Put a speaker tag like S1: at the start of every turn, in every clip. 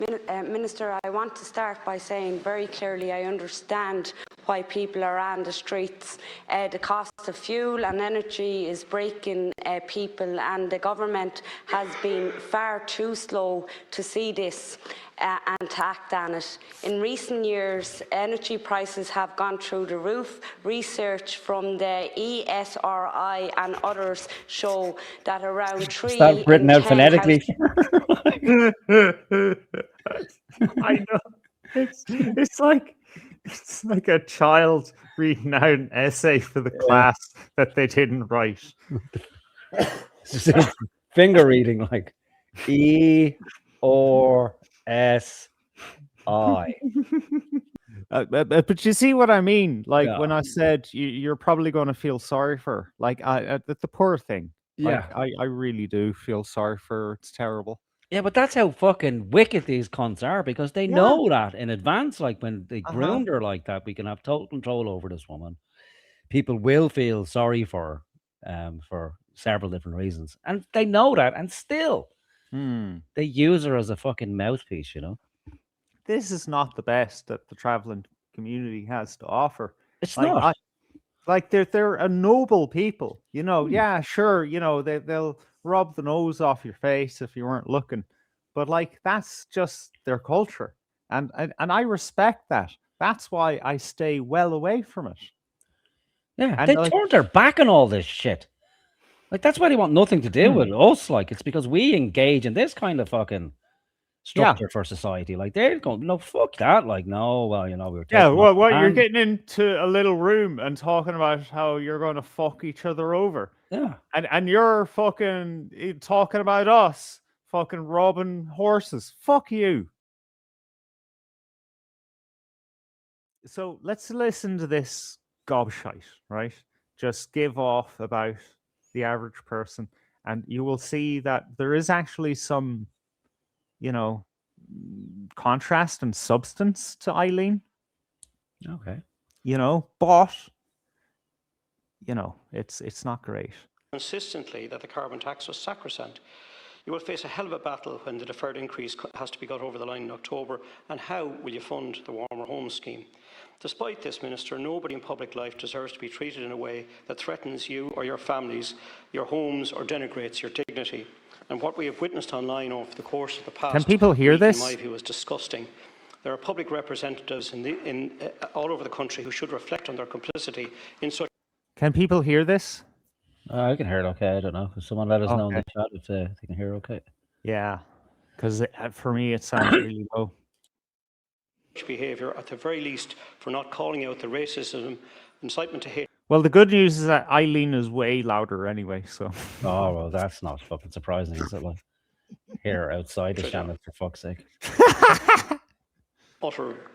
S1: Minister, I want to start by saying very clearly I understand why people are on the streets. The cost of fuel and energy is breaking people, and the government has been far too slow to see this and to act on it. In recent years, energy prices have gone through the roof. Research from the ESRI and others show that around 3
S2: Start written
S1: in
S2: out
S1: 10
S2: phonetically.
S3: I know. It's like a child reading out an essay for the class that they didn't write.
S2: Finger reading, like ERSI.
S3: But you see what I mean? Like
S2: Yeah.
S3: when I said you're probably going to feel sorry for her. Like the poor thing. Like,
S2: Yeah.
S3: I really do feel sorry for her. It's terrible.
S2: Yeah, but that's how fucking wicked these cunts are, because they know that in advance. Like when they groomed her like that, we can have total control over this woman. People will feel sorry for her for several different reasons. And they know that, and still they use her as a fucking mouthpiece, you know?
S3: This is not the best that the traveling community has to offer.
S2: It's
S3: Like,
S2: not.
S3: They're a noble people, you know. Yeah, sure, you know, they'll rub the nose off your face if you weren't looking, but like that's just their culture, and I respect that. That's why I stay well away from it.
S2: Yeah,
S3: And
S2: they turned their back on all this shit. Like that's why they want nothing to do with us. Like it's because we engage in this kind of fucking structure for society. Like they're going, no, fuck that. Like, no, well, you know, we were taking
S3: well, what you're getting into a little room and talking about how you're going to fuck each other over.
S2: Yeah.
S3: And you're fucking talking about us fucking robbing horses. Fuck you. So let's listen to this gobshite, right? Just give off about the average person, and you will see that there is actually some, you know, contrast and substance to Eileen.
S2: Okay.
S3: You know, but you know, it's not great.
S4: Consistently that the carbon tax was sacrosanct. You will face a hell of a battle when the deferred increase has to be got over the line in October, and how will you fund the Warmer Homes scheme? Despite this, Minister, nobody in public life deserves to be treated in a way that threatens you or your families, your homes, or denigrates your dignity. And what we have witnessed online over the course of the past
S3: Can people hear
S4: week,
S3: this?
S4: in my view, is disgusting. There are public representatives all over the country who should reflect on their complicity in such.
S3: Can people hear this?
S2: I can hear it okay. I don't know. If someone let us know in the chat if they can hear okay.
S3: Yeah, because for me it sounds really low.
S4: Behaviour, at the very least, for not calling out the racism, incitement to hate.
S3: Well, the good news is that Eileen is way louder anyway, so.
S2: Oh, well, that's not fucking surprising, is it? Like, here outside the Seanad, for fuck's sake.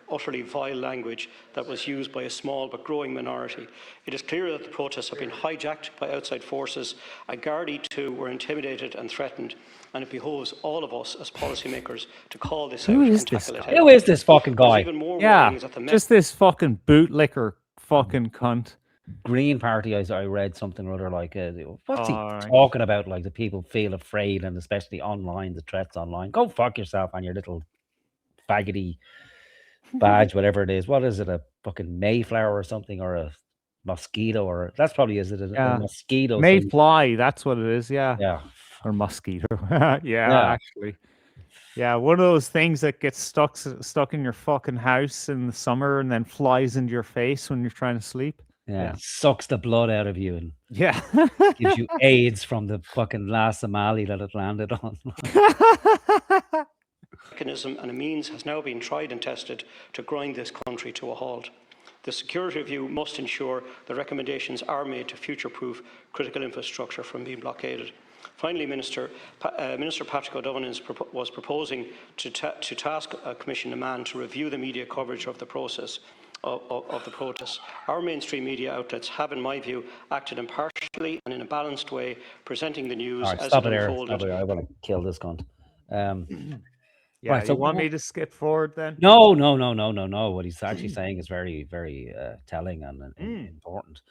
S4: Utterly vile language that was used by a small but growing minority. It is clear that the protests have been hijacked by outside forces. A Gardaí too were intimidated and threatened, and it behoves all of us as policymakers to call this out and tackle it.
S2: Who is this fucking guy?
S3: Yeah, just this fucking bootlicker fucking cunt.
S2: Green Party, I read something or other like, what's he talking about? Like the people feel afraid, and especially online, the threats online. Go fuck yourself on your little faggoty badge, whatever it is. What is it? A fucking Mayflower or something, or a mosquito, or that's probably a mosquito.
S3: Mayfly, that's what it is. Yeah.
S2: Yeah.
S3: Or mosquito. yeah, actually. Yeah, one of those things that gets stuck in your fucking house in the summer and then flies into your face when you're trying to sleep.
S2: Yeah. Sucks the blood out of you and gives you AIDS from the fucking last Somali that it landed on.
S4: Mechanism and a means has now been tried and tested to grind this country to a halt. The security review must ensure the recommendations are made to future-proof critical infrastructure from being blockaded. Finally, Minister Patrick O'Donovan was proposing to task a commission of man to review the media coverage of the process of the protests. Our mainstream media outlets have, in my view, acted impartially and in a balanced way, presenting the news as it unfolded.
S2: I want to kill this cunt.
S3: Yeah, right, so you want me to skip forward then?
S2: No. What he's actually saying is very, very telling and important.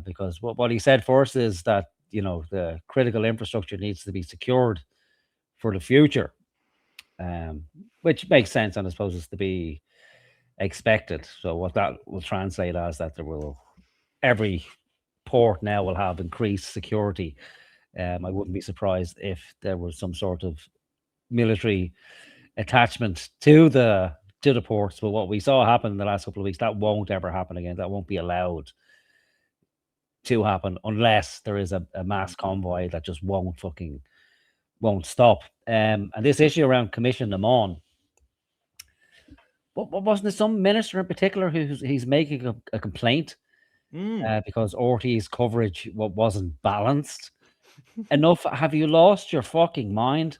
S2: Because what he said first is that, you know, the critical infrastructure needs to be secured for the future. which makes sense, and I suppose it's to be expected. So what that will translate as that every port now will have increased security. I wouldn't be surprised if there was some sort of military attachment to the ports. But what we saw happen in the last couple of weeks, that won't ever happen again. That won't be allowed to happen unless there is a mass convoy that just won't stop. And this issue around commissioning them on, what wasn't there some minister in particular he's making a complaint because RT's coverage wasn't balanced enough? Have you lost your fucking mind?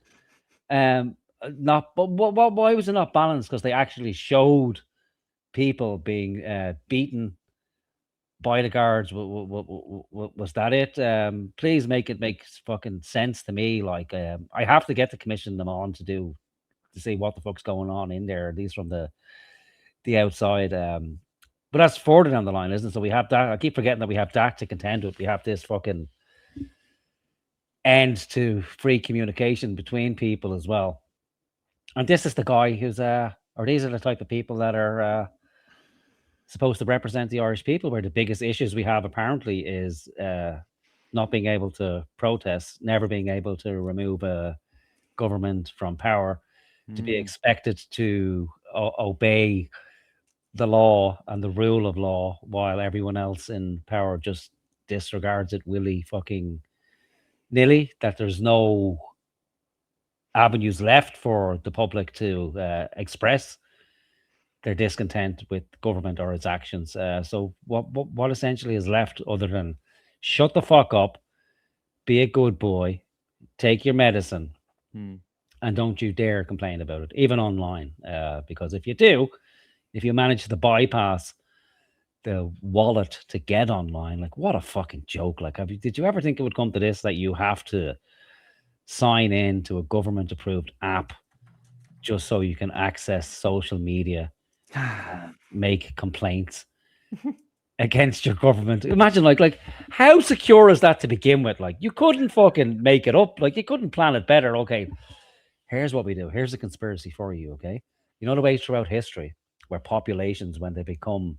S2: Why was it not balanced? Because they actually showed people being beaten by the guards. Was that it? Please make it make fucking sense to me. Like, I have to get to commission them on to see what the fuck's going on in there, at least from the outside. But that's further down the line, isn't it? So we have that. I keep forgetting that we have that to contend with. We have this fucking end to free communication between people as well. And this is the guy who's or these are the type of people that are supposed to represent the Irish people, where the biggest issues we have apparently is not being able to protest, never being able to remove a government from power, to be expected to obey the law and the rule of law, while everyone else in power just disregards it fucking nilly, that there's no avenues left for the public to express their discontent with government or its actions. So what essentially is left other than shut the fuck up, be a good boy, take your medicine, and don't you dare complain about it, even online. Because if you manage to bypass the wallet to get online, like, what a fucking joke. Like, did you ever think it would come to this, that you have to sign in to a government approved app just so you can access social media, make complaints against your government? Imagine, like how secure is that to begin with? Like, you couldn't fucking make it up. Like, you couldn't plan it better. Okay, here's what we do. Here's a conspiracy for you. Okay, you know the way throughout history where populations, when they become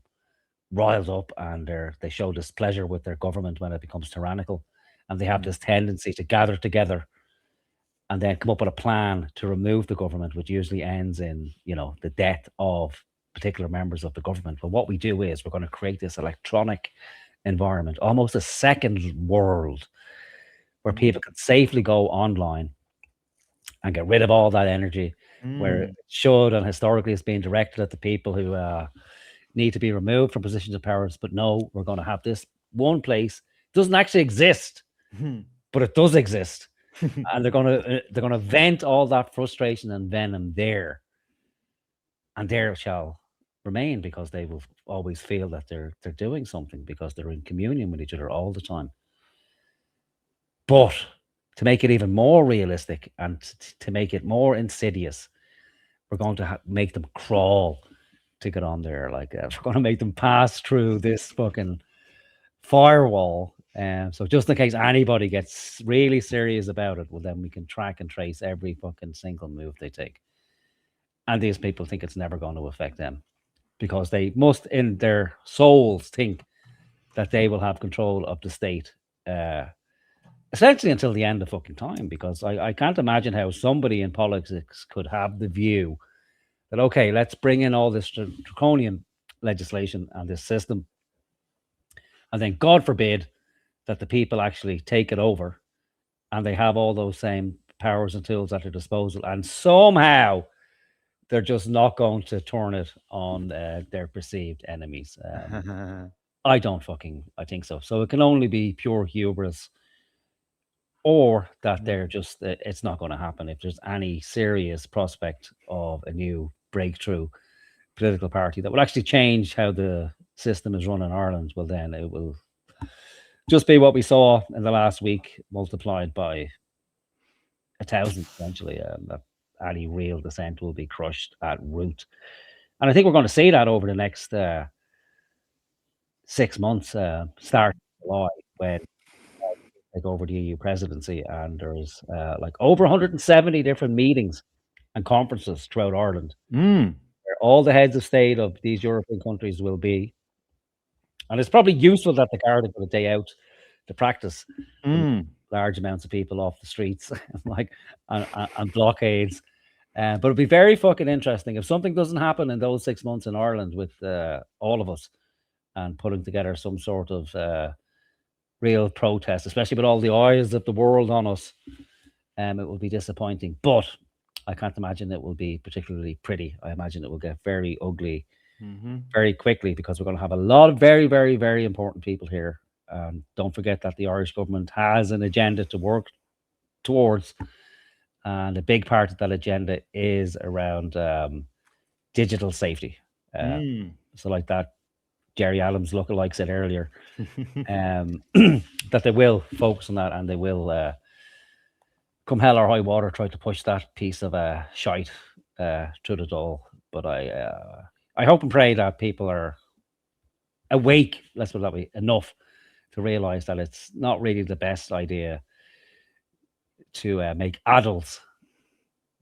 S2: riled up and they show displeasure with their government when it becomes tyrannical, and they have this tendency to gather together and then come up with a plan to remove the government, which usually ends in, the death of particular members of the government. But what we do is we're going to create this electronic environment, almost a second world, where people can safely go online and get rid of all that energy, where it should and historically it's being directed at the people who need to be removed from positions of power. But no, we're going to have this one place. It doesn't actually exist, but it does exist. And they're gonna vent all that frustration and venom there, and there it shall remain, because they will always feel that they're doing something, because they're in communion with each other all the time. But to make it even more realistic and to make it more insidious, we're going to make them crawl to get on there. Like, we're going to make them pass through this fucking firewall. So just in case anybody gets really serious about it, well, then we can track and trace every fucking single move they take. And these people think it's never going to affect them, because they must, in their souls, think that they will have control of the state, essentially until the end of fucking time. Because I can't imagine how somebody in politics could have the view that, okay, let's bring in all this draconian legislation and this system, and then, God forbid, that the people actually take it over and they have all those same powers and tools at their disposal, and somehow they're just not going to turn it on their perceived enemies. I think so. So it can only be pure hubris, or that they're just, it's not going to happen. If there's any serious prospect of a new breakthrough political party that will actually change how the system is run in Ireland, well, then it will just be what we saw in the last week, multiplied by 1,000, essentially. That any real dissent will be crushed at root. And I think we're going to see that over the next 6 months, start July, when take over the EU presidency. And there's like over 170 different meetings and conferences throughout Ireland,
S3: Mm.
S2: where all the heads of state of these European countries will be. And it's probably useful that the Garda got a day out to practice large amounts of people off the streets, like and blockades. But it'll be very fucking interesting if something doesn't happen in those 6 months in Ireland with all of us and putting together some sort of real protest, especially with all the eyes of the world on us. It will be disappointing, but I can't imagine it will be particularly pretty. I imagine it will get very ugly very quickly because we're going to have a lot of very, very, very important people here. Don't forget that the Irish government has an agenda to work towards. And a big part of that agenda is around digital safety. So like that Jerry Adams lookalike said earlier, that they will focus on that and they will, come hell or high water, try to push that piece of shite through the door. But I hope and pray that people are awake, let's put it that way, enough to realize that it's not really the best idea to make adults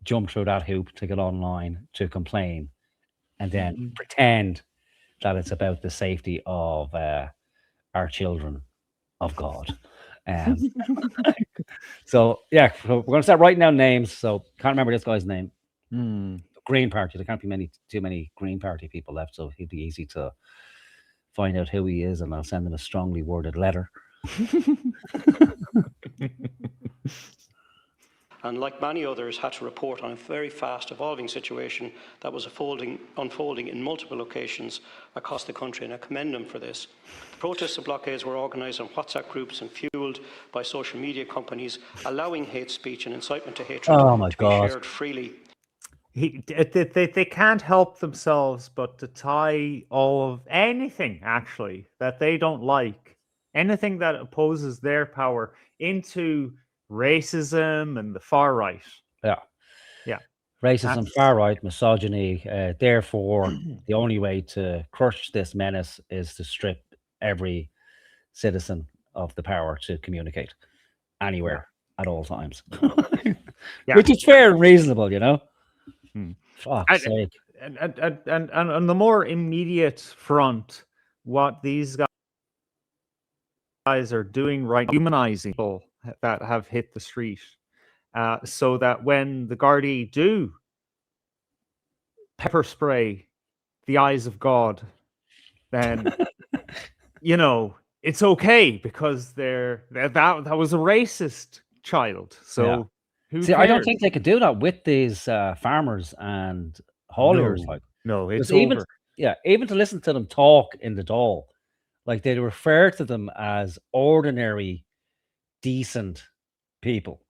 S2: jump through that hoop to get online to complain and then pretend that it's about the safety of our children of God. So yeah, so we're going to start writing down names. So can't remember this guy's name. Green Party. There can't be too many Green Party people left, so it'd be easy to find out who he is, and I'll send him a strongly worded letter.
S4: And like many others, had to report on a very fast evolving situation that was unfolding in multiple locations across the country, and I commend them for this. The protests and blockades were organised on WhatsApp groups and fuelled by social media companies, allowing hate speech and incitement to hatred to be shared freely.
S3: They can't help themselves but to tie all of anything, actually, that they don't like, anything that opposes their power, into racism and the far right.
S2: Yeah. Racism, far right, misogyny. Therefore, the only way to crush this menace is to strip every citizen of the power to communicate anywhere at all times. Which is fair and reasonable, you know? Fuck's sake.
S3: And on the more immediate front, what these guys are doing right, humanizing people that have hit the street, so that when the Gardaí do pepper spray the eyes of God, then you know it's okay because that was a racist child. So who cares?
S2: I don't think they could do that with these farmers and hauliers.
S3: No, it's
S2: even
S3: over.
S2: Even to listen to them talk in the Dáil, like they refer to them as ordinary, decent people.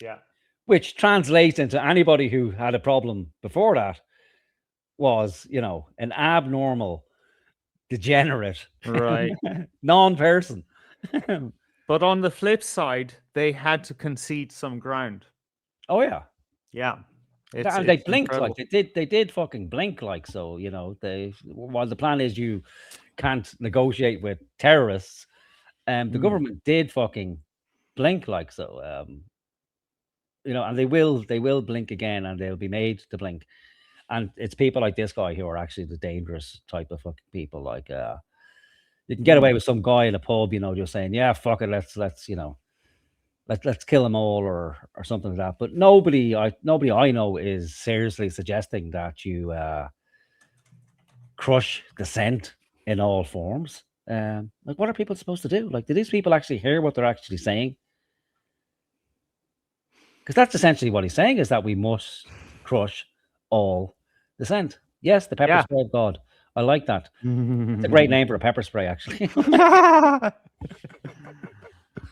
S3: Yeah.
S2: Which translates into anybody who had a problem before that was, you know, an abnormal, degenerate,
S3: right,
S2: non-person.
S3: But on the flip side, they had to concede some ground.
S2: Oh yeah,
S3: yeah.
S2: And they blinked incredible. Like they did fucking blink like so. You know, while the plan is you can't negotiate with terrorists, the government did fucking blink like so. You know, and they will blink again, and they'll be made to blink. And it's people like this guy who are actually the dangerous type of fucking people. Like, you can get away with some guy in a pub, you know, just saying, "Yeah, fuck it, let's you know, let's kill them all," or something like that. But nobody I know is seriously suggesting that you crush dissent in all forms. Like, what are people supposed to do? Like, do these people actually hear what they're actually saying? Because that's essentially what he's saying, is that we must crush all dissent. Yes, the pepper spray of God. I like that. It's a great name for a pepper spray, actually.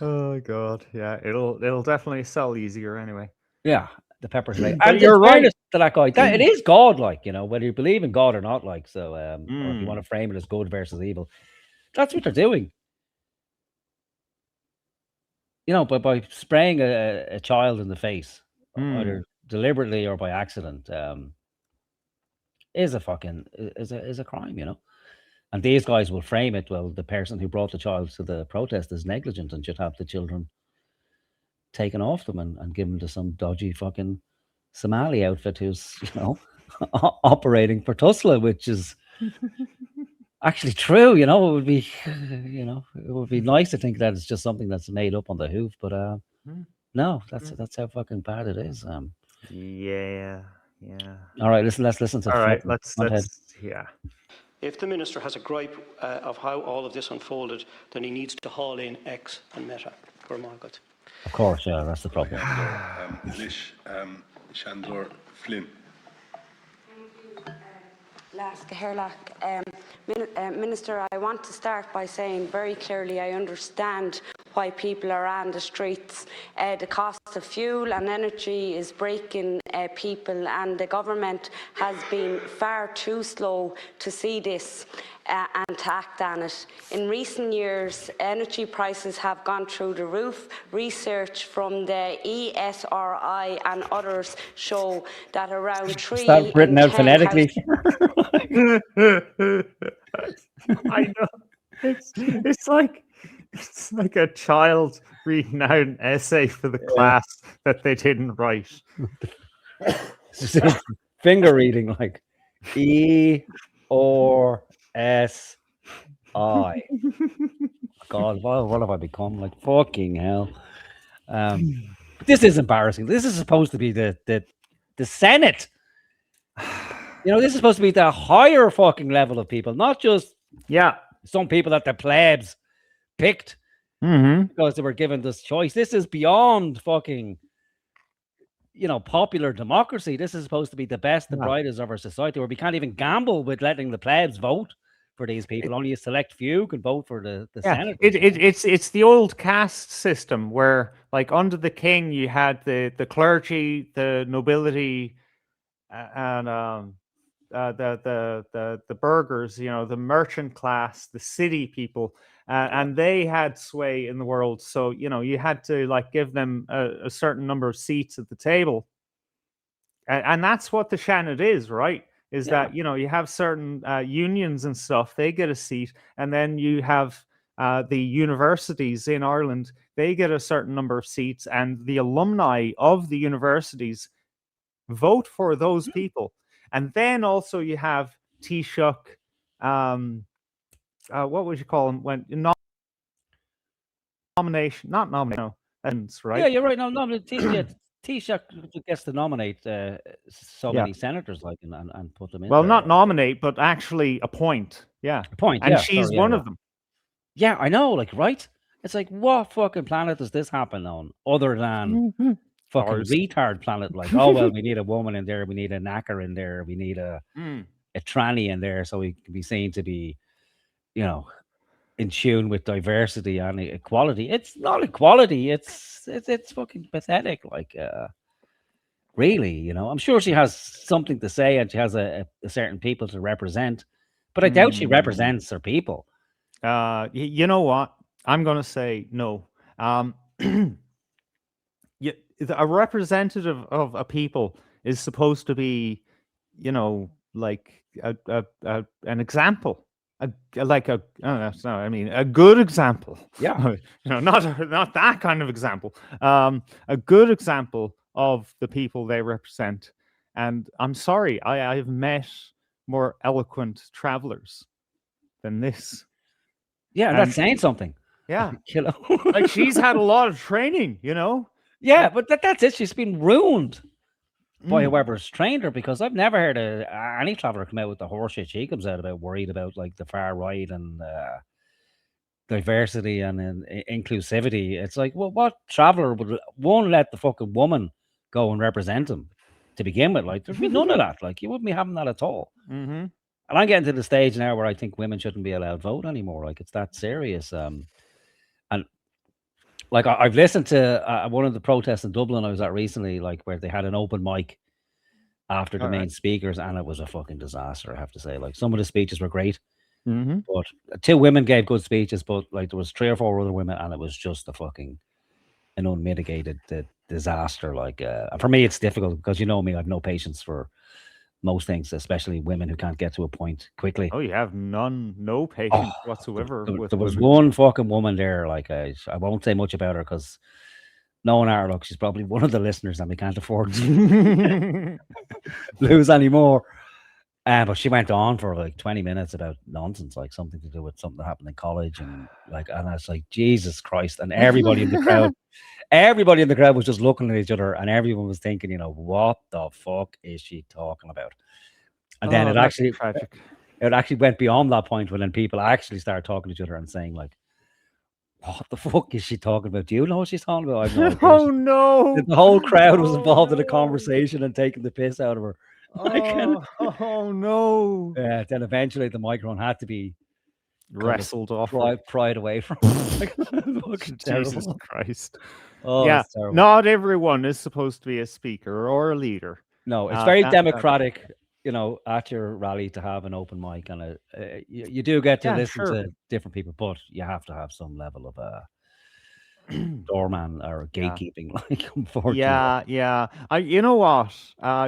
S3: Oh God, yeah, it'll definitely sell easier anyway.
S2: Yeah, the pepper spray. And you're right to that guy. It is God, like, you know, whether you believe in God or not, like, so, or if you want to frame it as good versus evil, that's what they're doing. You know, by spraying a child in the face, either deliberately or by accident, is a crime, you know. And these guys will frame it, well, the person who brought the child to the protest is negligent and should have the children taken off them and given to some dodgy fucking Somali outfit who's, operating for Tesla, which is actually true. It would be, it would be nice to think that it's just something that's made up on the hoof, but no, that's how fucking bad it is.
S3: Yeah.
S2: All right, let's listen to.
S3: All right,
S2: let's
S3: yeah.
S4: If the minister has a gripe of how all of this unfolded, then he needs to haul in X and Meta.
S2: Of course, yeah, that's the problem.
S5: Seanad Flynn.
S1: Minister, I want to start by saying very clearly I understand why people are on the streets. The cost of fuel and energy is breaking people, and the government has been far too slow to see this and to act on it. In recent years, energy prices have gone through the roof. Research from the ESRI and others show that around 3
S2: Start written out phonetically.
S3: I know. It's like a child reading out an essay for the class that they didn't write.
S2: Finger reading, like ERSI. God, what have I become? Like, fucking hell. This is embarrassing. This is supposed to be the Senate. This is supposed to be the higher fucking level of people, not just some people that the plebs picked because they were given this choice. This is beyond fucking, popular democracy. This is supposed to be the best, the brightest of our society, where we can't even gamble with letting the plebs vote for these people. Only a select few can vote for the Senate.
S3: It's the old caste system where, like, under the king, you had the clergy, the nobility, and the burghers, the merchant class, the city people, and they had sway in the world. So you had to, like, give them a certain number of seats at the table, and that's what the Seanad is, right? Is that you have certain unions and stuff, they get a seat, and then you have the universities in Ireland, they get a certain number of seats, and the alumni of the universities vote for those people. And then also you have Taoiseach, what would you call them? When nomination, not nomination, right?
S2: Yeah, you're right. No, Taoiseach gets to nominate so many senators, like, and put them in.
S3: Well, not nominate, but actually appoint. Yeah,
S2: appoint.
S3: And she's one of them.
S2: Yeah, I know. Like, right? It's like, what fucking planet does this happen on, other than fucking retard planet? Like, oh well, we need a woman in there, we need a knacker in there, we need a tranny in there, so we can be seen to be, in tune with diversity and equality. It's not equality. It's fucking pathetic. Like, really, I'm sure she has something to say, and she has a certain people to represent, but I doubt she represents her people.
S3: You know what? I'm going to say no. A representative of a people is supposed to be, like an example. A good example.
S2: Yeah.
S3: Not that kind of example. A good example of the people they represent. And I'm sorry, I've met more eloquent travelers than this.
S2: Yeah, and that's saying something.
S3: Yeah. Like, she's had a lot of training,
S2: Yeah, but that's it. She's been ruined by whoever's trained her, because I've never heard any traveller come out with the horseshit she comes out about, worried about, like, the far right and diversity and inclusivity. It's like, well, what traveller won't let the fucking woman go and represent them to begin with? Like, there's been none of that. Like, you wouldn't be having that at all. And I'm getting to the stage now where I think women shouldn't be allowed to vote anymore. Like, it's that serious. And like, I've listened to one of the protests in Dublin I was at recently, like, where they had an open mic after the main speakers, and it was a fucking disaster, I have to say. Like, some of the speeches were great, but 2 women gave good speeches, but, like, there was 3 or 4 other women, and it was just an unmitigated disaster. Like, for me, it's difficult because, me, I've no patience for most things, especially women who can't get to a point quickly.
S3: Oh, you have no patience whatsoever.
S2: There was one fucking woman there, like, I won't say much about her because knowing our luck, she's probably one of the listeners, and we can't afford to lose any more. But she went on for like 20 minutes about nonsense, like something to do with something that happened in college, and I was like, Jesus Christ! And everybody in the crowd was just looking at each other, and everyone was thinking, what the fuck is she talking about? And then
S3: tragic.
S2: It actually went beyond that point when then people actually started talking to each other and saying like, what the fuck is she talking about? Do you know what she's talking about? I have no idea.
S3: Oh no!
S2: The whole crowd was involved in the conversation and taking the piss out of her.
S3: Oh no!
S2: Yeah. Then eventually the microphone had to be
S3: wrestled off,
S2: pried away from her.
S3: Jesus Christ!
S2: Oh,
S3: yeah,
S2: it's terrible.
S3: Not everyone is supposed to be a speaker or a leader.
S2: No, it's very democratic. At your rally to have an open mic, and you do get to listen to different people, but you have to have some level of doorman or gatekeeping, unfortunately.
S3: Yeah. You know what?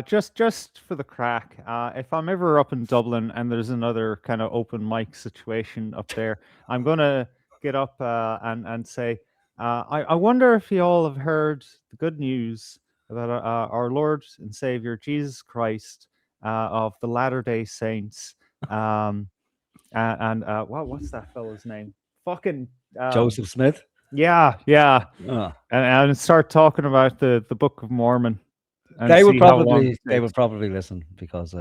S3: Just for the crack, if I'm ever up in Dublin and there's another kind of open mic situation up there, I'm gonna get up and say, I wonder if you all have heard the good news about our Lord and Savior Jesus Christ of the Latter-day Saints, and what's that fellow's name? Fucking
S2: Joseph Smith.
S3: Yeah. And start talking about the Book of Mormon.
S2: They would probably listen, because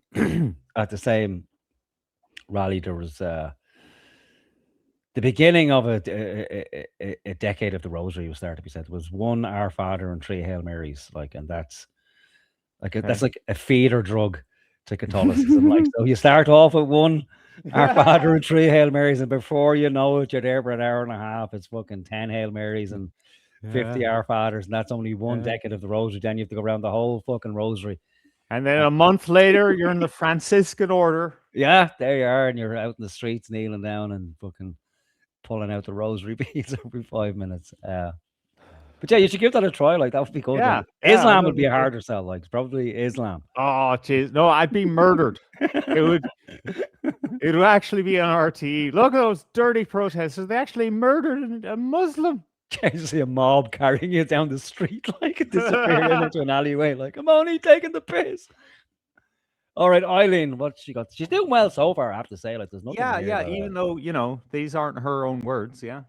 S2: at the same rally there was the beginning of a decade of the Rosary was started to be said. There was one Our Father and 3 Hail Marys, and that's that's like a feeder drug to Catholicism. So you start off with one Our Father and 3 Hail Marys, and before you know it, you're there for an hour and a half. It's fucking 10 Hail Marys and 50 Our Fathers, and that's only one decade of the Rosary. Then you have to go around the whole fucking Rosary.
S3: And then a month later, you're in the Franciscan order.
S2: Yeah, there you are, and you're out in the streets kneeling down and fucking pulling out the Rosary beads every 5 minutes. But yeah, you should give that a try. That would be good.
S3: Yeah,
S2: Islam would be a harder sell. Probably Islam.
S3: Oh, jeez, no, I'd be murdered. It would actually be on RTE. Look at those dirty protesters. They actually murdered a Muslim.
S2: You see a mob carrying you down the street, disappearing into an alleyway. I'm only taking the piss. All right, Eileen, what she got? She's doing well so far, I have to say. There's nothing.
S3: Yeah. Even though these aren't her own words. Yeah.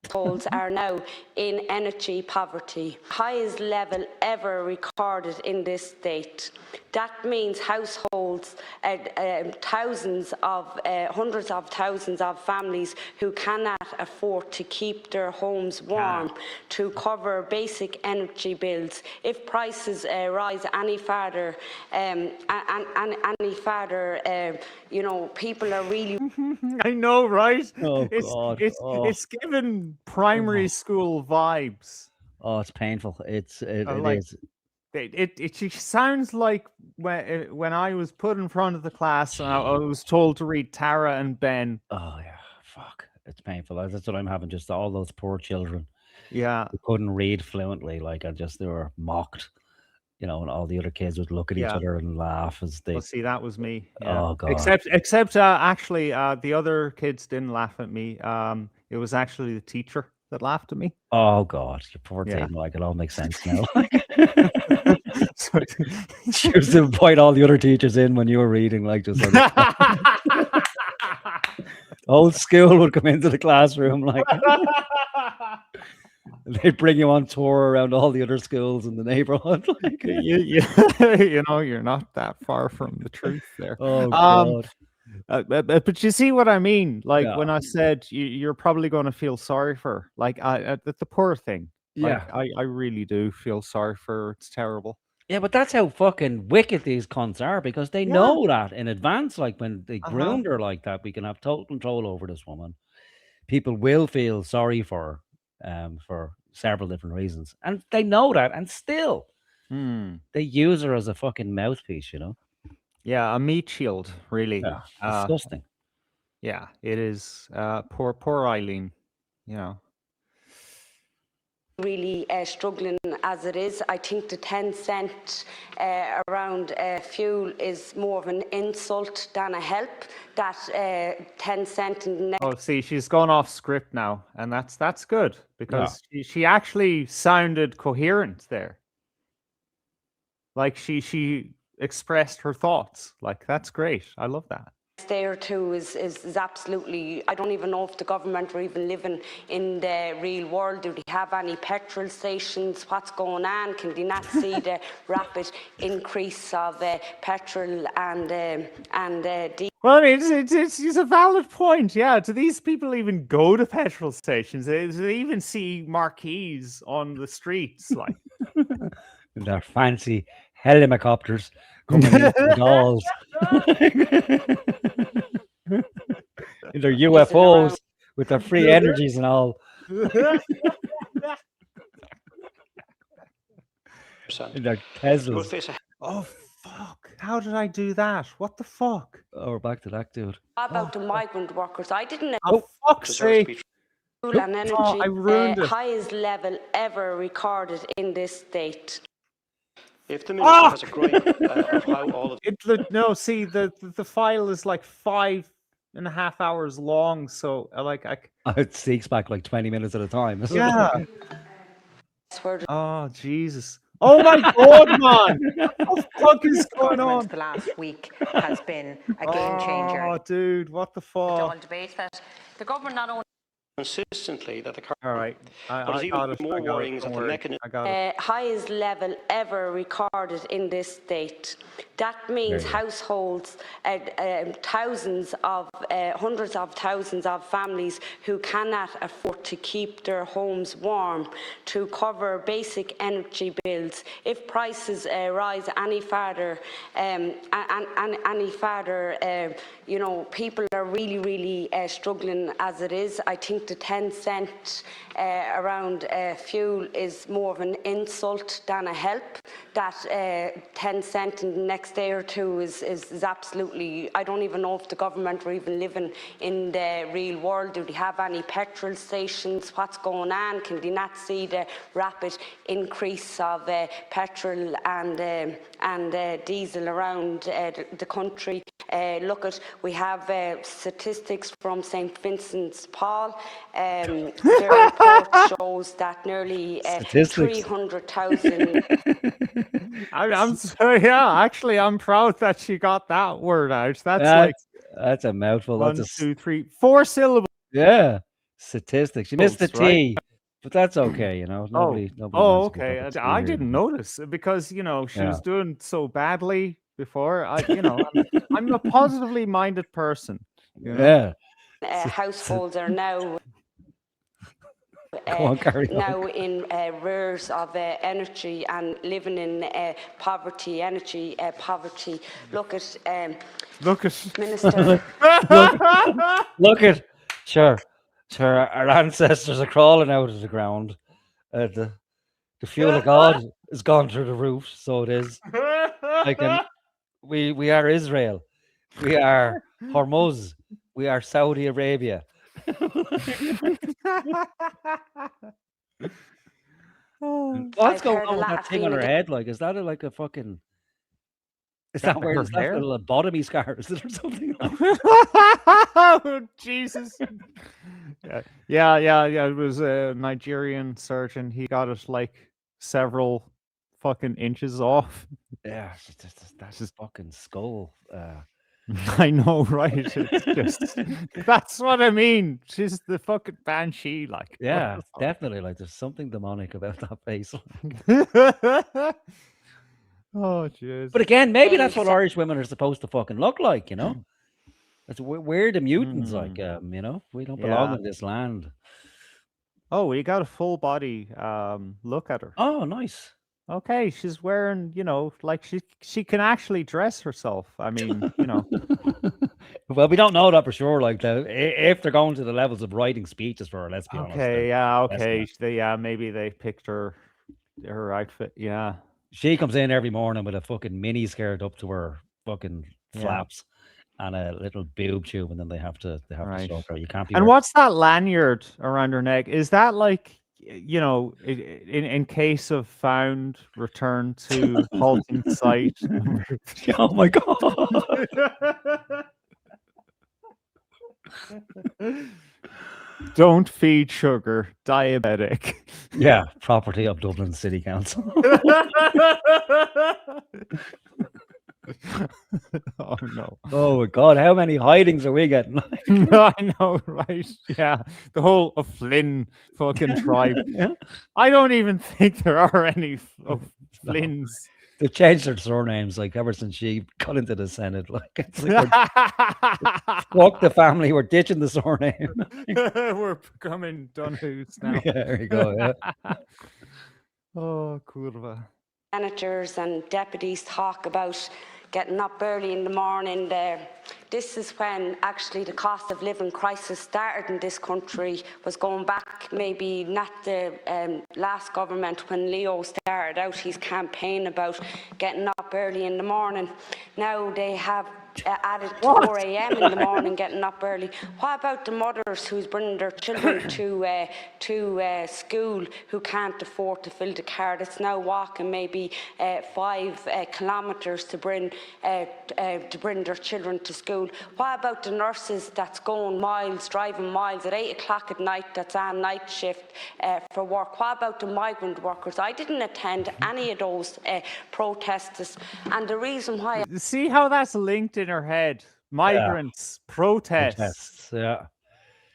S1: Households are now in energy poverty, highest level ever recorded in this state. That means households, hundreds of thousands of families who cannot afford to keep their homes warm, to cover basic energy bills. If prices rise any further, people are really.
S3: I know, right?
S2: Oh God!
S3: It's given primary school vibes.
S2: Oh, it's painful. It is.
S3: It sounds like when I was put in front of the class and I was told to read Tara and Ben.
S2: Oh yeah, fuck! It's painful. That's what I'm having. Just all those poor children.
S3: Yeah,
S2: who couldn't read fluently. They were mocked. And all the other kids would look at each other and laugh as they.
S3: Well, see, that was me. Yeah.
S2: Oh God!
S3: Except actually, the other kids didn't laugh at me. It was actually the teacher that laughed at me.
S2: Oh God, you poor thing! It all makes sense now. She used to invite all the other teachers in when you were reading, the whole school would come into the classroom, they'd bring you on tour around all the other schools in the neighborhood.
S3: You're not that far from the truth there.
S2: Oh God.
S3: But you see what I mean? When I said you're probably going to feel sorry for her, the poor thing. I really do feel sorry for her. It's terrible.
S2: Yeah, but that's how fucking wicked these cunts are, because they know that in advance. When they groomed her like that, we can have total control over this woman. People will feel sorry for her for several different reasons, and they know that, and still they use her as a fucking mouthpiece.
S3: Yeah, a meat shield, really.
S2: Yeah, disgusting.
S3: Yeah, it is. Poor Eileen.
S1: Really struggling as it is. I think the 10 cent around fuel is more of an insult than a help that 10 cent in the next...
S3: Oh, see, she's gone off script now, and that's good, because she actually sounded coherent there. Like she expressed her thoughts. Like, that's great. I love that.
S1: Day or two is absolutely... I don't even know if the government are even living in the real world. Do they have any petrol stations? What's going on? Can they not see the rapid increase of petrol and diesel?
S3: Well, I mean, it's a valid point. Yeah, do these people even go to petrol stations? Do they even see marquees on the streets? Like,
S2: their fancy helicopters coming in from dolls. In their UFOs with their free energies and all. In their Teslas.
S3: Oh, fuck. How did I do that? What the fuck?
S2: Oh, we're back to that, dude.
S1: What about the migrant workers? I didn't know.
S3: Oh, fuck's sake.
S1: Fuel and energy,
S3: I ruined it.
S1: Highest level ever recorded in this state.
S4: If the minister has a gripe of how all of
S3: no, see, the file is like 5.5 hours long, so
S2: it sneaks back like 20 minutes at a time.
S3: Yeah. Oh, Jesus. Oh my God, man! What the fuck is going on?
S5: The last week has been a game changer.
S3: Oh, dude, what the fuck?
S5: All debate that the government not only
S4: consistently that the
S3: all right,
S4: but even more worrying is that the mechanism
S1: highest level ever recorded in this state. That means households, thousands of hundreds of thousands of families who cannot afford to keep their homes warm, to cover basic energy bills. If prices rise any further, you know, people are really struggling as it is. I think the 10 cent around fuel is more of an insult than a help. That 10 cent in the next day or two is absolutely... I don't even know if the government are even living in the real world. Do they have any petrol stations? What's going on? Can they not see the rapid increase of petrol and diesel around the country? Look at, we have statistics from St. Vincent's Paul. Their report shows that nearly 300,000...
S3: I'm sorry, yeah, actually, I'm proud that she got that word out. That's
S2: a mouthful.
S3: 1, 2, 3, 4 syllables.
S2: Yeah, statistics. You missed the T,
S3: right?
S2: but that's okay, you know. Nobody
S3: okay. I didn't notice because, you know, she was doing so badly before. I'm a positively minded person. You know?
S1: Yeah. Households are now... now in arrears of energy and living in energy poverty. Look at Minister.
S2: look at sure. Our ancestors are crawling out of the ground. The fuel of God has gone through the roof, so it is. We are Israel. We are Hormuz. We are Saudi Arabia. What's going on with that thing on her head? Like, is that like a fucking... Is that where it's a lobotomy scar? Is it or something?
S3: Oh, Jesus. Yeah. It was a Nigerian surgeon. He got it like several fucking inches off.
S2: Yeah, that's his fucking skull.
S3: I know, right? It's just that's what I mean. She's the fucking banshee, like.
S2: Yeah, definitely. Like, there's something demonic about that face.
S3: Oh, jeez.
S2: But again, maybe that's what Irish women are supposed to fucking look like, you know? We're the mutants, like, you know? We don't belong in this land.
S3: Oh, we got a full body look at her.
S2: Oh, nice.
S3: Okay, she's wearing, you know, like she can actually dress herself. I mean, you know.
S2: Well, we don't know that for sure. Like, if they're going to the levels of writing speeches for her, let's be honest.
S3: Okay, maybe they picked her outfit. Yeah,
S2: she comes in every morning with a fucking mini skirt up to her fucking flaps and a little boob tube, and then they have to stroke her. You can't be.
S3: And what's that lanyard around her neck? Is that like, you know, in case of found, return to halting site?
S2: Oh my God.
S3: Don't feed sugar, diabetic.
S2: Yeah, property of Dublin City Council.
S3: Oh no.
S2: Oh my God, how many hidings are we getting?
S3: I know, right? Yeah, the whole of Flynn fucking tribe.
S2: Yeah.
S3: I don't even think there are any of Flynn's.
S2: They've changed their surnames like ever since she got into the Senate. Like, it's like fuck the family, we're ditching the surname.
S3: We're becoming Dunhu's now.
S2: Yeah, there you go. Yeah.
S3: Oh, kurva.
S1: Managers and deputies talk about getting up early in the morning. This is when actually the cost of living crisis started in this country. Was going back maybe not the last government when Leo started out his campaign about getting up early in the morning. Now they have added 4 a.m. in the morning, getting up early. What about the mothers who's bringing their children to school who can't afford to fill the car? That's now walking maybe 5 kilometres to bring their children to school. What about the nurses that's going miles, driving miles at 8 o'clock at night, that's on night shift for work? What about the migrant workers? I didn't attend any of those protests, and the reason why...
S3: See how that's linked in her head? Migrants, protests.
S2: Yeah.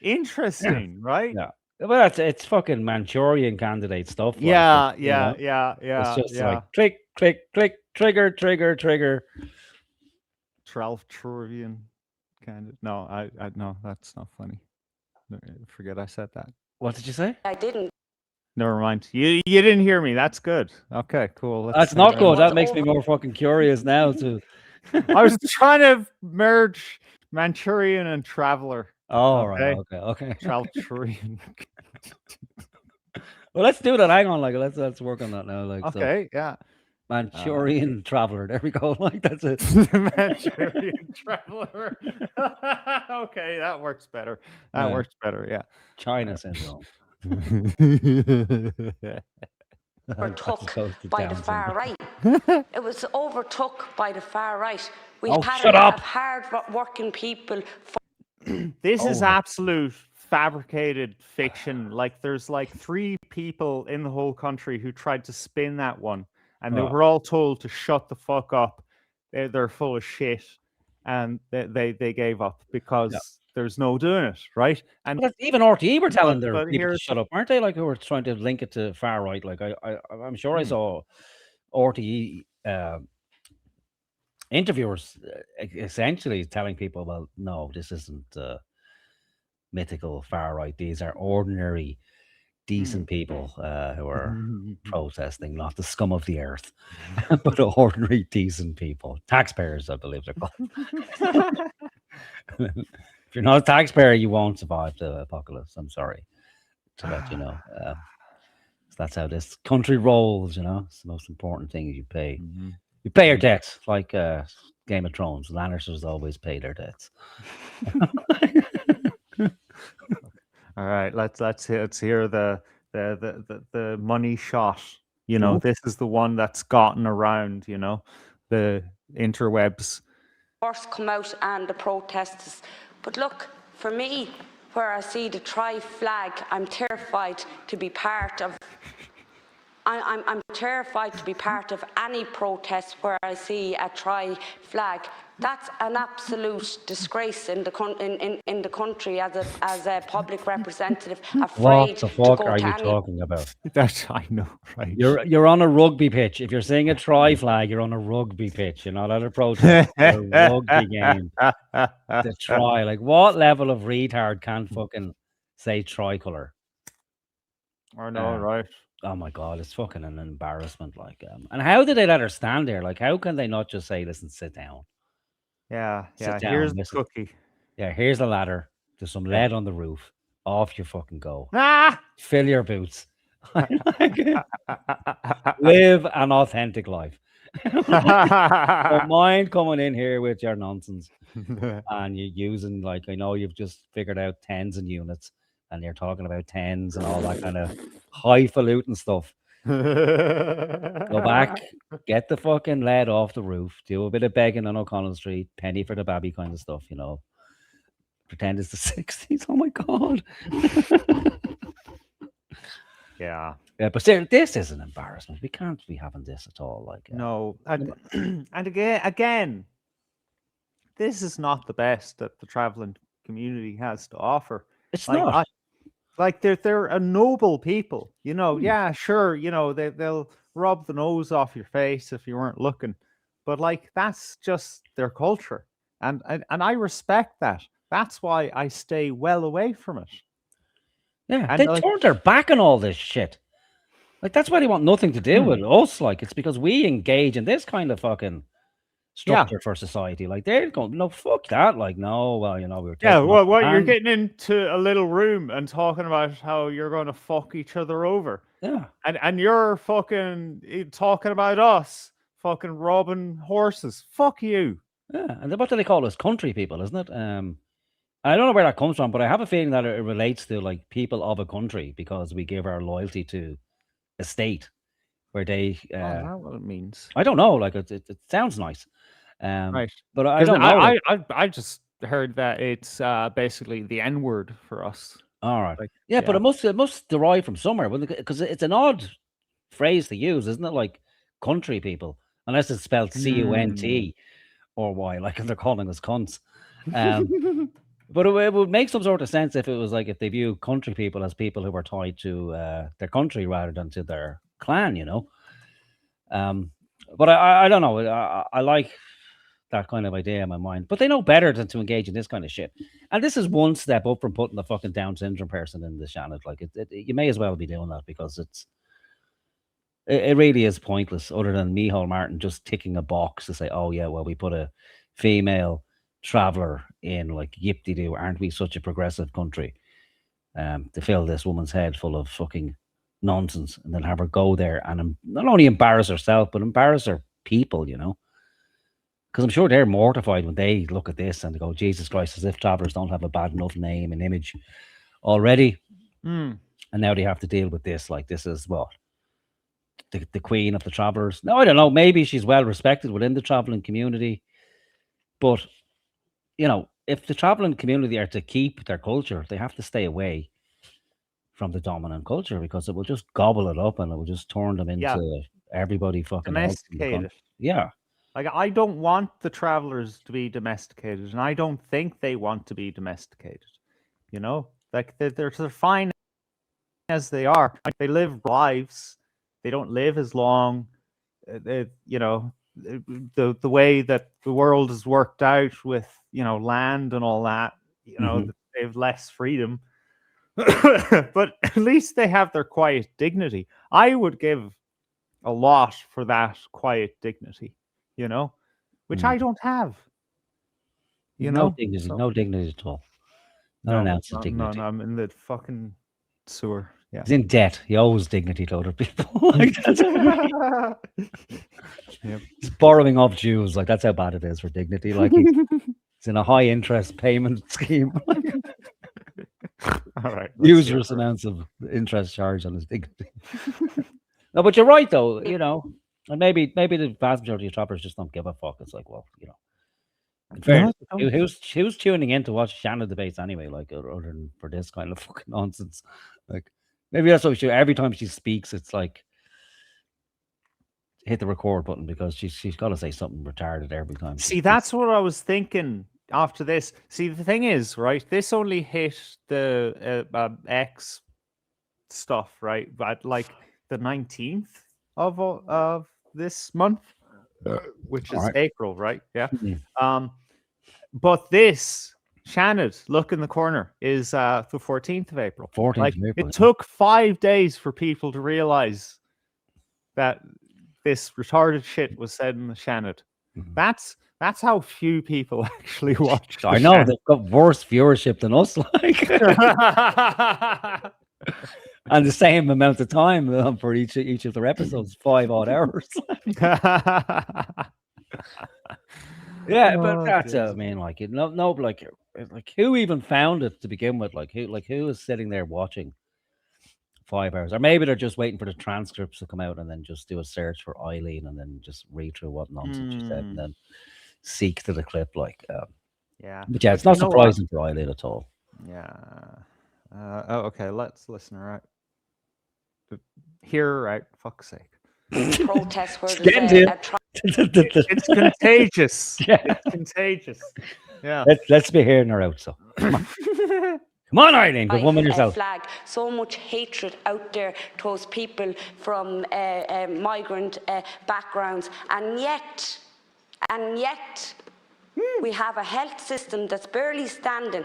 S3: Interesting, right?
S2: Yeah. Well, it's fucking Manchurian candidate stuff. Like,
S3: Yeah.
S2: It's just
S3: yeah.
S2: like click, click, click, trigger, trigger, trigger.
S3: Tralfturian candidate. No, I no, that's not funny. Forget I said that.
S2: What did you say?
S1: I didn't.
S3: Never mind. You didn't hear me. That's good. Okay, cool.
S2: That's not good. That makes me more fucking curious now too.
S3: I was trying to merge Manchurian and Traveler.
S2: Oh, right. Okay.
S3: Tralfturian.
S2: Well, let's do that. Hang on, like let's work on that now. Like,
S3: okay,
S2: so.
S3: Yeah.
S2: Manchurian traveler. There we go. Like that's it.
S3: Manchurian traveler. Okay, that works better. That works better. Yeah.
S2: China syndrome.
S1: Overtook by the far right. It was overtook by the far right. We had
S2: shut up.
S1: hard-working people.
S3: This is absolute fabricated fiction. Like there's like 3 people in the whole country who tried to spin that one, and they were all told to shut the fuck up. They're full of shit, and they gave up because there's no doing it, right? And
S2: even RTE were telling their people to shut up, aren't they? Like who were trying to link it to far right. Like I'm sure I saw RTE interviewers essentially telling people, well, no, this isn't mythical far right. These are ordinary, decent people who are protesting, not the scum of the earth, but ordinary, decent people. Taxpayers, I believe they're called. If you're not a taxpayer, you won't survive the apocalypse. I'm sorry to let you know. So that's how this country rolls, you know. It's the most important thing is you pay. You pay your debts, like Game of Thrones. Lannisters always pay their debts.
S3: All right, let's hear the money shot. You know, this is the one that's gotten around. You know, the interwebs.
S1: First come out and the protests. But look, for me, where I see the Try flag, I'm terrified to be part of. I'm terrified to be part of any protest where I see a Try flag. That's an absolute disgrace in the country as a public representative. Afraid
S2: what the fuck
S1: to go
S2: are
S1: to
S2: you
S1: any...
S2: talking about?
S3: I know, right?
S2: You're on a rugby pitch. If you're seeing a Try flag, you're on a rugby pitch. You're not at a protest. A rugby game. The Try. Like, what level of retard can't fucking say tricolour?
S3: I know, right?
S2: Oh my God, it's fucking an embarrassment. Like, and how did they let her stand there? Like, how can they not just say, "Listen, sit down"?
S3: Yeah.
S2: Sit down,
S3: Here's the
S2: listen.
S3: cookie.
S2: Yeah, here's a ladder. There's some lead on the roof. Off you fucking go.
S3: Ah!
S2: Fill your boots. Live an authentic life. Don't mind coming in here with your nonsense. And you're using, like, I know you've just figured out tens and units, and you're talking about tens and all that kind of highfalutin stuff. Go back, get the fucking lead off the roof, do a bit of begging on O'Connell Street, penny for the babby kind of stuff, you know. pretend it's the 60s. Oh my God.
S3: Yeah.
S2: Yeah, but still, this is an embarrassment. We can't be having this at all. Like,
S3: No. And, and again, this is not the best that the traveling community has to offer.
S2: it's
S3: Like,
S2: not.
S3: like they're a noble people, you know. Yeah, sure, you know, they'll rub the nose off your face if you weren't looking, but like that's just their culture, and I respect that. That's why I stay well away from it.
S2: Yeah,
S3: And
S2: they
S3: like,
S2: turned their back on all this shit. Like, that's why they want nothing to do with us. Like, it's because we engage in this kind of fucking structure for society. Like, they're going, no, fuck that. Like, no, well, you know, we were taking
S3: well,
S2: off the
S3: you're
S2: hand.
S3: getting into a little room and talking about how you're going to fuck each other over.
S2: Yeah.
S3: And you're fucking talking about us fucking robbing horses. Fuck you.
S2: Yeah. And what do they call us? Country people, isn't it? I don't know where that comes from, but I have a feeling that it relates to like people of a country because we give our loyalty to a state where they.
S3: Is that what it means?
S2: I don't know. Like, it sounds nice.
S3: Right.
S2: But I don't know.
S3: I just heard that it's basically the N word for us.
S2: All right.
S3: Like,
S2: yeah, but it must derive from somewhere because it's an odd phrase to use, isn't it? Like country people, unless it's spelled CUNT or Y, like if they're calling us cunts. But it would make some sort of sense if it was like if they view country people as people who are tied to their country rather than to their clan, you know. But I don't know. I like that kind of idea in my mind, but they know better than to engage in this kind of shit. And this is one step up from putting the fucking Down syndrome person in the Seanad. Like, you may as well be doing that because it really is pointless. Other than Micheál Martin just ticking a box to say, "Oh yeah, well we put a female traveler in, like yip-de-doo, aren't we such a progressive country?" To fill this woman's head full of fucking nonsense, and then have her go there and not only embarrass herself but embarrass her people, you know. Because I'm sure they're mortified when they look at this and they go, Jesus Christ, as if travelers don't have a bad enough name and image already. And now they have to deal with this. Like, this is what? The queen of the travelers? No, I don't know. Maybe she's well respected within the traveling community. But, you know, if the traveling community are to keep their culture, they have to stay away from the dominant culture because it will just gobble it up and it will just turn them into everybody fucking
S3: domesticated.
S2: Yeah.
S3: Like, I don't want the travelers to be domesticated, and I don't think they want to be domesticated. You know, like they're fine as they are. They live lives. They don't live as long. You know, the way that the world is worked out with, you know, land and all that. You know, they have less freedom, but at least they have their quiet dignity. I would give a lot for that quiet dignity. You know, which I don't have. You know,
S2: dignity, no dignity at all. Not an ounce of dignity.
S3: No, I'm in the fucking sewer. Yeah,
S2: he's in debt. He owes dignity to other people. Like, that's he's borrowing off Jews. Like, that's how bad it is for dignity. Like, he's in a high interest payment scheme.
S3: All right,
S2: usurious amounts of interest charged on his dignity. No, but you're right though. You know. And maybe the vast majority of travelers just don't give a fuck. It's like, well, you know, in fairness, who's tuning in to watch Seanad debates anyway? Like, other than for this kind of fucking nonsense. Like, maybe that's what we should. Every time she speaks, it's like hit the record button because she's got to say something retarded every time.
S3: See, that's what I was thinking after this. See, the thing is, right? This only hit the X stuff, right? But like the 19th of this month, which is April, right? Yeah. But this Seanad, look in the corner, is the 14th of April.
S2: 14th
S3: like,
S2: of April.
S3: It took 5 days for people to realize that this retarded shit was said in the Seanad. That's how few people actually watch.
S2: I know they've got worse viewership than us, like. And the same amount of time for each of their episodes, 5 odd hours. Yeah, but that's I mean, like, like who even found it to begin with? Like who is sitting there watching 5 hours? Or maybe they're just waiting for the transcripts to come out and then just do a search for Eileen and then just read through what nonsense she said and then seek to the clip. Like,
S3: Yeah.
S2: But yeah, it's
S3: But
S2: not
S3: you know what?
S2: surprising for Eileen at all.
S3: Yeah. Okay, let's listen her out. Hear her out, fuck's sake.
S1: Protests where
S2: It's getting to
S1: there's
S2: you.
S3: It's contagious.
S2: Yeah.
S3: It's contagious. Yeah.
S2: Let's be hearing her out. So come on, come on, Eileen, good woman yourself.
S1: flag. So much hatred out there towards people from migrant backgrounds, and yet we have a health system that's barely standing,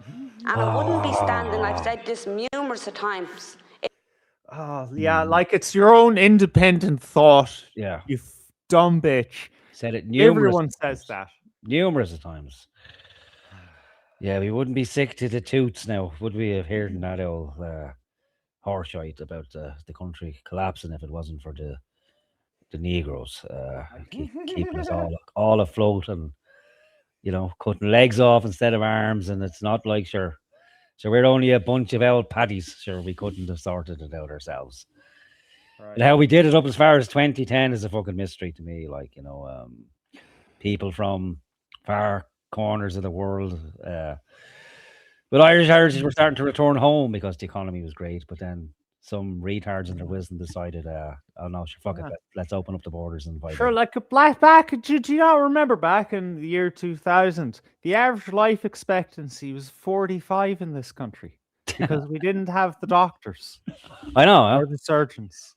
S1: and it wouldn't be standing. I've said this numerous of times.
S3: Oh, yeah, like it's your own independent thought.
S2: Yeah.
S3: You dumb bitch.
S2: Said it numerous
S3: Everyone
S2: times.
S3: says that.
S2: Numerous times. Yeah, we wouldn't be sick to the toots now, would we, have heard that old horseshite about the country collapsing if it wasn't for the Negroes keeping us all afloat and, you know, cutting legs off instead of arms. And it's not like, sure, so we're only a bunch of old paddies. Sure, we couldn't have sorted it out ourselves. Right. And how we did it up as far as 2010 is a fucking mystery to me. Like, you know, people from far corners of the world. But Irish heritage were starting to return home because the economy was great. But then some retards in their wisdom decided, oh no, sure, fuck it, let's open up the borders and invite.
S3: Sure, like back, do you not remember back in the year 2000, the average life expectancy was 45 in this country because we didn't have the doctors.
S2: I know,
S3: or the surgeons.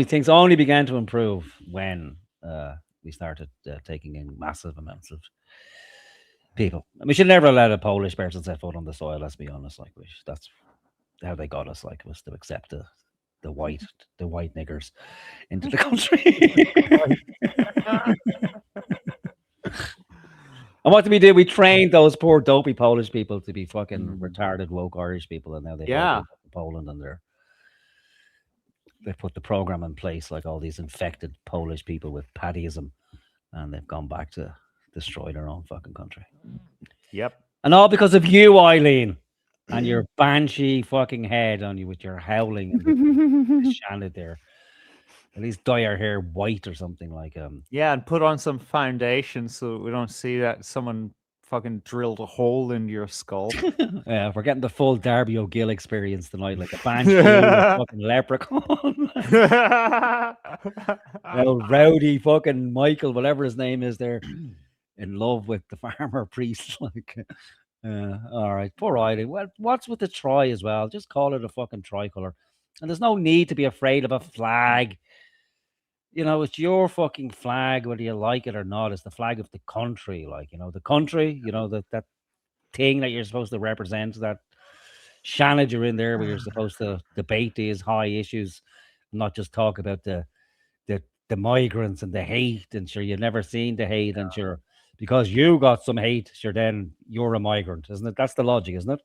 S2: Things only began to improve when we started taking in massive amounts of people. And we should never let a Polish person set foot on the soil. Let's be honest. Like, that's how they got us. Like, was to accept the white niggers into the country. And what did we do? We trained those poor dopey Polish people to be fucking retarded woke Irish people, and now they go to Poland and they put the program in place, like all these infected Polish people with paddyism, and they've gone back to destroy their own fucking country.
S3: Yep.
S2: And all because of you, Eileen, and your banshee fucking head on you with your howling and Seanad there. At least dye our hair white or something like
S3: Yeah, and put on some foundation so we don't see that someone fucking drilled a hole into your skull.
S2: Yeah, we're getting the full Darby O'Gill experience tonight, like a banshee, a fucking leprechaun. Rowdy fucking Michael, whatever his name is there, in love with the farmer priest. Like, all right, poor Eileen. Well, what's with the try as well? Just call it a fucking tricolour. And there's no need to be afraid of a flag. You know, it's your fucking flag, whether you like it or not. It's the flag of the country. Like, you know, the country, you know, that thing that you're supposed to represent, that Seanad you're in there where you're supposed to debate these high issues, not just talk about the migrants and the hate, and sure, you've never seen the hate, and sure, because you got some hate, sure, then you're a migrant, isn't it? That's the logic, isn't it?